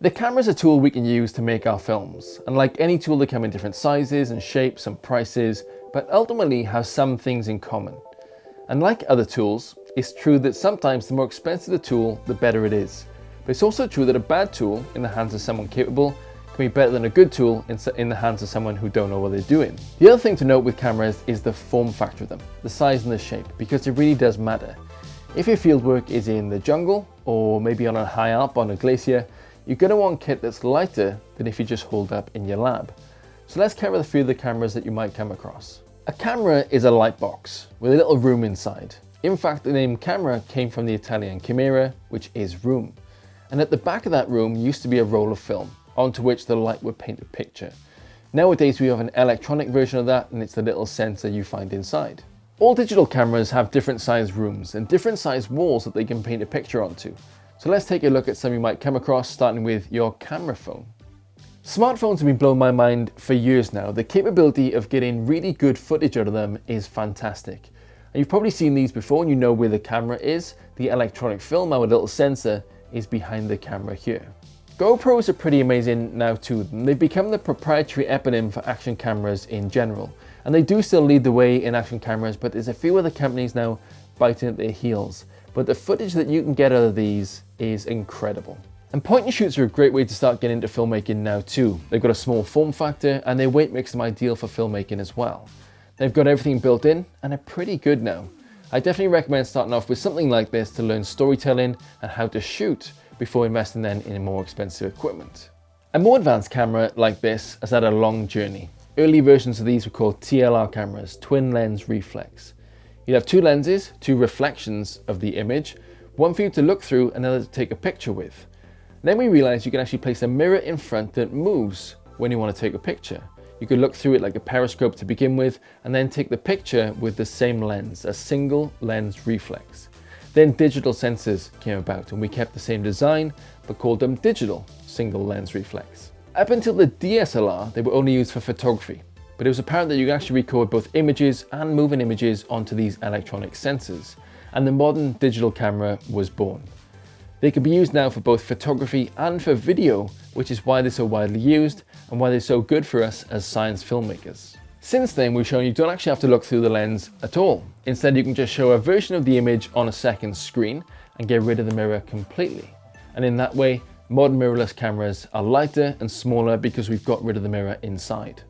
The camera is a tool we can use to make our films, and like any tool they come in different sizes and shapes and prices, but ultimately have some things in common. And like other tools, it's true that sometimes the more expensive the tool, the better it is. But it's also true that a bad tool in the hands of someone capable can be better than a good tool in the hands of someone who don't know what they're doing. The other thing to note with cameras is the form factor of them, the size and the shape, because it really does matter. If your fieldwork is in the jungle, or maybe on a high alp on a glacier, you're going to want kit that's lighter than if you just hold up in your lab. So let's cover a few of the cameras that you might come across. A camera is a light box with a little room inside. In fact, the name camera came from the Italian camera, which is room. And at the back of that room used to be a roll of film, onto which the light would paint a picture. Nowadays we have an electronic version of that, and it's the little sensor you find inside. All digital cameras have different size rooms and different size walls that they can paint a picture onto. So let's take a look at some you might come across, starting with your camera phone. Smartphones have been blowing my mind for years now. The capability of getting really good footage out of them is fantastic. And you've probably seen these before and you know where the camera is. The electronic film, our little sensor, is behind the camera here. GoPros are pretty amazing now too. They've become the proprietary eponym for action cameras in general. And they do still lead the way in action cameras, but there's a few other companies now biting at their heels. But the footage that you can get out of these is incredible. And point and shoots are a great way to start getting into filmmaking now too. They've got a small form factor and their weight makes them ideal for filmmaking as well. They've got everything built in and are pretty good now. I definitely recommend starting off with something like this to learn storytelling and how to shoot before investing then in more expensive equipment. A more advanced camera like this has had a long journey. Early versions of these were called TLR cameras, twin lens reflex. You'd have two lenses, two reflections of the image, one for you to look through and another to take a picture with. Then we realized you can actually place a mirror in front that moves when you want to take a picture. You could look through it like a periscope to begin with and then take the picture with the same lens, a single lens reflex. Then digital sensors came about and we kept the same design but called them digital single lens reflex. Up until the DSLR, they were only used for photography, but it was apparent that you could actually record both images and moving images onto these electronic sensors, and the modern digital camera was born. They can be used now for both photography and for video, which is why they're so widely used and why they're so good for us as science filmmakers. Since then, we've shown you don't actually have to look through the lens at all. Instead, you can just show a version of the image on a second screen and get rid of the mirror completely. And in that way, modern mirrorless cameras are lighter and smaller because we've got rid of the mirror inside.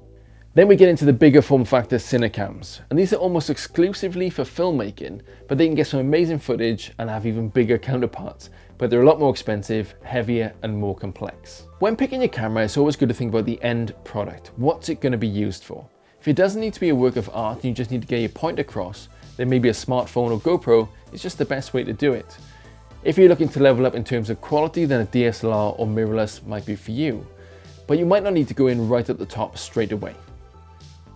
Then we get into the bigger form factor cinecams, and these are almost exclusively for filmmaking, but they can get some amazing footage and have even bigger counterparts, but they're a lot more expensive, heavier and more complex. When picking your camera, it's always good to think about the end product. What's it going to be used for? If it doesn't need to be a work of art and you just need to get your point across, then maybe a smartphone or GoPro is just the best way to do it. If you're looking to level up in terms of quality, then a DSLR or mirrorless might be for you, but you might not need to go in right at the top straight away.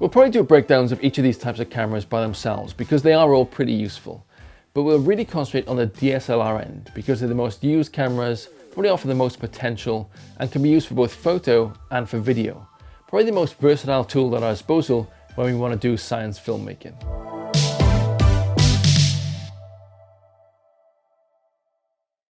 We'll probably do breakdowns of each of these types of cameras by themselves because they are all pretty useful, but we'll really concentrate on the DSLR end because they're the most used cameras, probably offer the most potential and can be used for both photo and for video. Probably the most versatile tool at our disposal when we want to do science filmmaking.